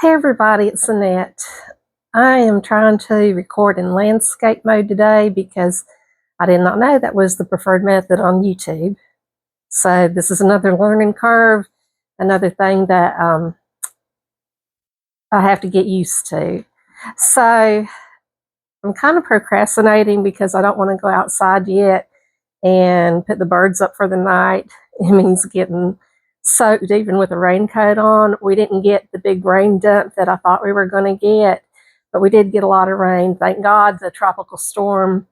Hey everybody, it's Annette. I am trying to record in landscape mode today because I did not know that was the preferred method on YouTube. So this is another learning curve, another thing that I have to get used to. So I'm kind of procrastinating because I don't want to go outside yet and put the birds up for the night. It means getting soaked even with a raincoat on. We didn't get the big rain dump that I thought we were going to get, but we did get a lot of rain. Thank God the tropical storm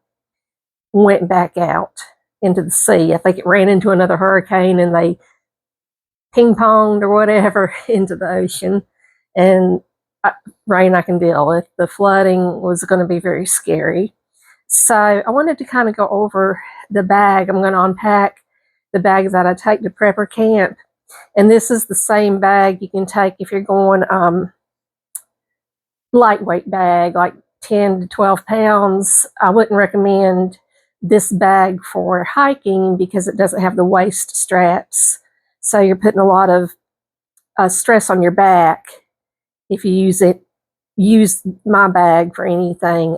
went back out into the sea. I think it ran into another hurricane and they ping-ponged or whatever into the ocean. And rain I can deal with. The flooding was going to be very scary. So I wanted to kind of go over the bag. I'm going to unpack the bags that I take to prepper camp. And this is the same bag you can take if you're going lightweight bag, like 10 to 12 pounds. I wouldn't recommend this bag for hiking because it doesn't have the waist straps. So you're putting a lot of stress on your back if you use my bag for anything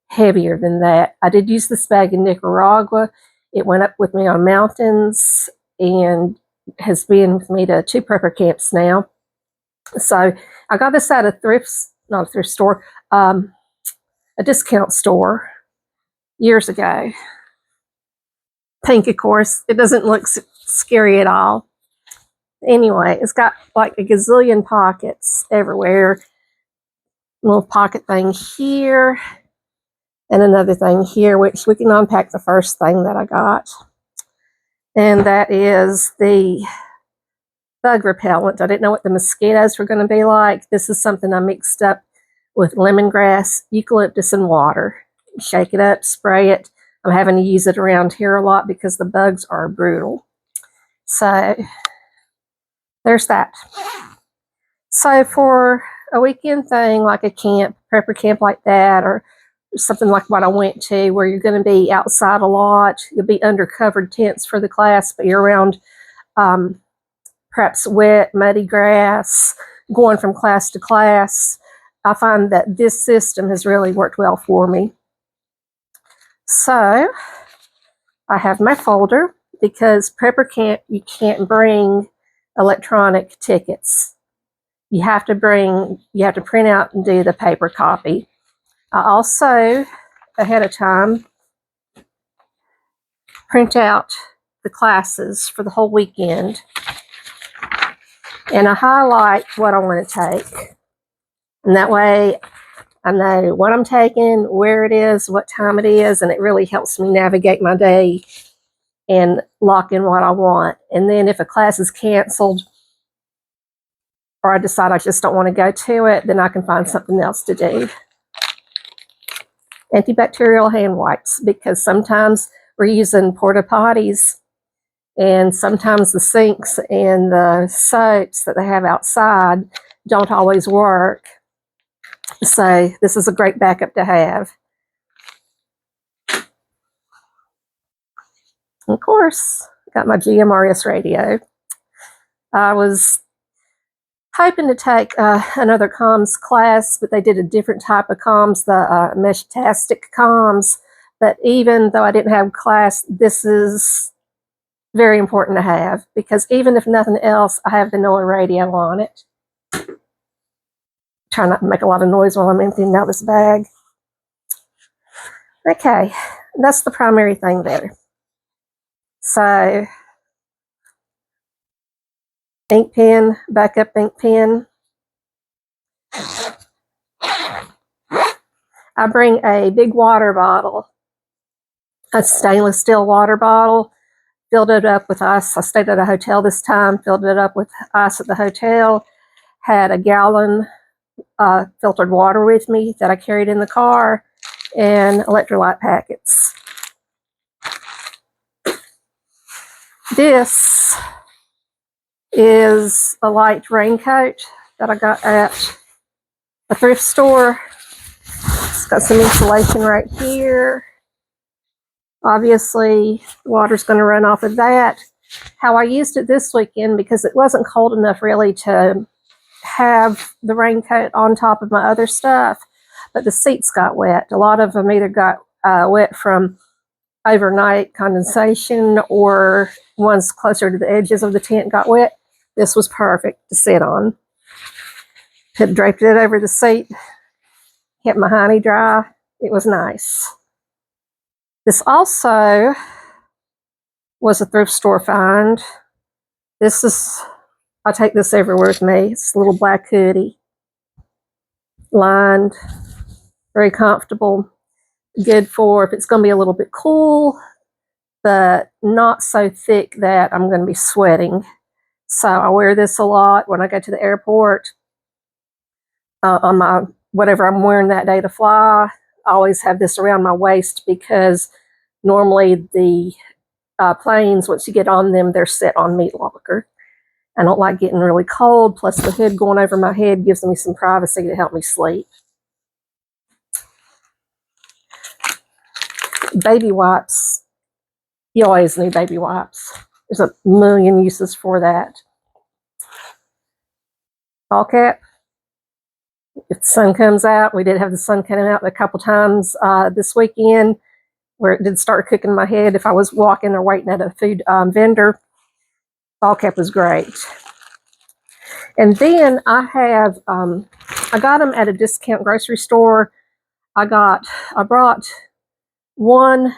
heavier than that. I did use this bag in Nicaragua. It went up with me on mountains and has been with me to 2 prepper camps now. So I got this at a not a thrift store, a discount store years ago. Pink, of course. It doesn't look scary at all. Anyway, it's got like a gazillion pockets everywhere. Little pocket thing here and another thing here, which we can unpack the first thing that I got. And that is the bug repellent. I didn't know what the mosquitoes were going to be like. This is something I mixed up with lemongrass, eucalyptus, and water. Shake it up, spray it. I'm having to use it around here a lot because the bugs are brutal. So there's that. So for a weekend thing like a camp, prepper camp like that, or something like what I went to where you're going to be outside a lot, you'll be under covered tents for the class, but you're around perhaps wet, muddy grass, going from class to class. I find that this system has really worked well for me. So I have my folder because prepper camp, you can't bring electronic tickets. You have to print out and do the paper copy. I also, ahead of time, print out the classes for the whole weekend. And I highlight what I want to take. And that way I know what I'm taking, where it is, what time it is, and it really helps me navigate my day and lock in what I want. And then if a class is canceled or I decide I just don't want to go to it, then I can find something else to do. Antibacterial hand wipes, because sometimes we're using porta potties and sometimes the sinks and the soaps that they have outside don't always work. So this is a great backup to have. Of course, got my GMRS radio. I was hoping to take another comms class, but they did a different type of comms, the Meshtastic comms. But even though I didn't have class, this is very important to have because even if nothing else, I have the NOAA radio on it. Try not to make a lot of noise while I'm emptying out this bag. Okay, that's the primary thing there. So, ink pen, backup ink pen. I bring a big water bottle, a stainless steel water bottle, filled it up with ice. I stayed at a hotel this time, filled it up with ice at the hotel, had a gallon filtered water with me that I carried in the car, and electrolyte packets. This is a light raincoat that I got at a thrift store. It's got some insulation right here. Obviously, the water's going to run off of that. How I used it this weekend, because it wasn't cold enough really to have the raincoat on top of my other stuff, but the seats got wet. A lot of them either got wet from overnight condensation, or ones closer to the edges of the tent got wet. This was perfect to sit on. Draped it over the seat, kept my hiney dry. It was nice. This also was a thrift store find. This is, I take this everywhere with me. It's a little black hoodie, lined, very comfortable, good for if it's going to be a little bit cool, but not so thick that I'm going to be sweating. So I wear this a lot when I go to the airport. On my whatever I'm wearing that day to fly, I always have this around my waist, because normally the planes, once you get on them, they're set on meat locker. I don't like getting really cold, plus the hood going over my head gives me some privacy to help me sleep. Baby wipes. You always need baby wipes. There's a million uses for that. Ball cap. If the sun comes out, we did have the sun coming out a couple times this weekend, where it did start cooking my head if I was walking or waiting at a food vendor. Ball cap was great. And then I have, I got them at a discount grocery store. I brought one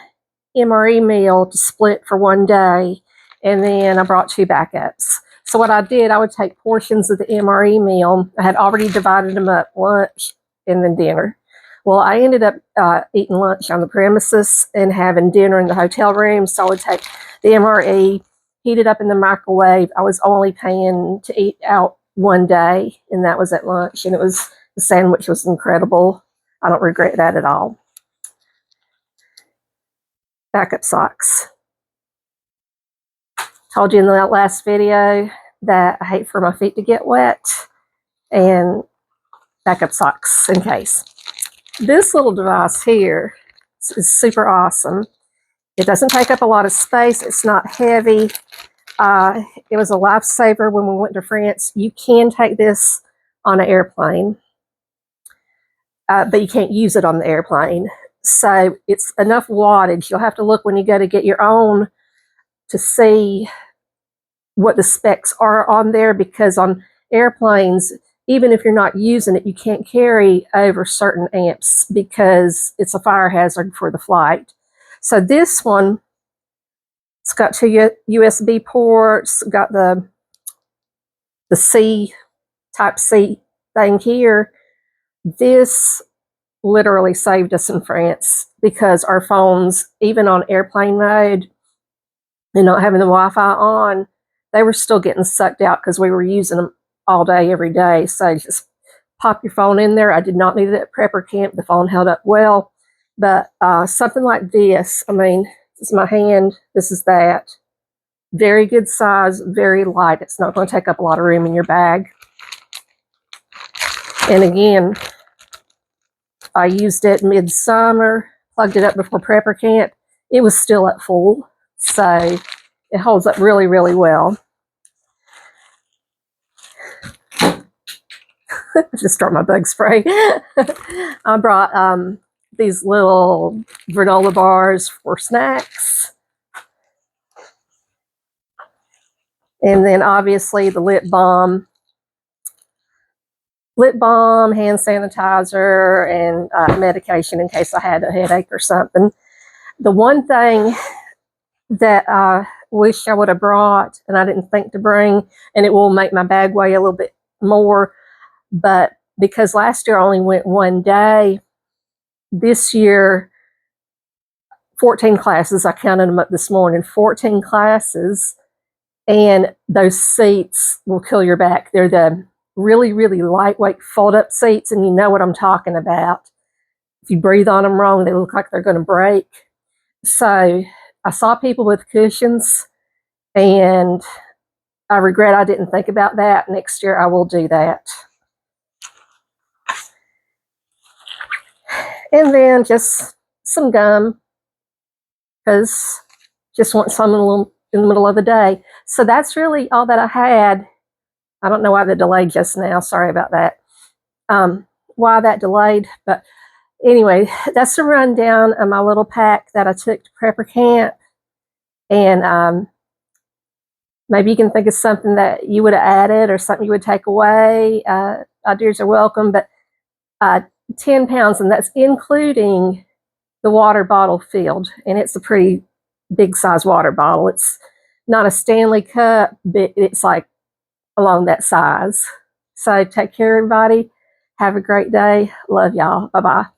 MRE meal to split for one day, and then I brought 2 backups. So what I did, I would take portions of the MRE meal. I had already divided them up, lunch and then dinner. Well, I ended up eating lunch on the premises and having dinner in the hotel room. So I would take the MRE, heat it up in the microwave. I was only paying to eat out one day, and that was at lunch. And the sandwich was incredible. I don't regret that at all. Backup socks. Told you in the last video that I hate for my feet to get wet, and backup socks in case. This little device here is super awesome. It doesn't take up a lot of space. It's not heavy. It was a lifesaver when we went to France. You can take this on an airplane, but you can't use it on the airplane. So it's enough wattage. You'll have to look when you go to get your own to see what the specs are on there, because on airplanes, even if you're not using it, you can't carry over certain amps because it's a fire hazard for the flight. So this one, it's got 2 USB ports, got the C, type C thing here. This literally saved us in France, because our phones, even on airplane mode and not having the Wi-Fi on, they were still getting sucked out because we were using them all day, every day. So just pop your phone in there. I did not need it at prepper camp. The phone held up well. But something like this, I mean, this is my hand, this is that. Very good size, very light. It's not going to take up a lot of room in your bag. And again, I used it midsummer, plugged it up before prepper camp. It was still at full. So it holds up really, really well. Just start my bug spray. I brought these little granola bars for snacks. And then obviously the lip balm, hand sanitizer, and medication in case I had a headache or something. The one thing that I wish I would have brought, and I didn't think to bring, and it will make my bag weigh a little bit more, but because last year I only went one day, this year 14 classes. I counted them up this morning, 14 classes, and those seats will kill your back. They're the really, really lightweight fold-up seats, and you know what I'm talking about. If you breathe on them wrong, they look like they're going to break. So I saw people with cushions, and I regret I didn't think about that. Next year I will do that. And then just some gum, because just want some in the middle of the day. So that's really all that I had I don't know why the delay just now. Sorry about that. Why that delayed, but anyway, that's the rundown of my little pack that I took to prepper camp. And maybe you can think of something that you would have added or something you would take away. Ideas are welcome, but 10 pounds, and that's including the water bottle filled. And it's a pretty big size water bottle. It's not a Stanley cup, but it's like along that size. So take care, everybody. Have a great day. Love y'all. Bye-bye.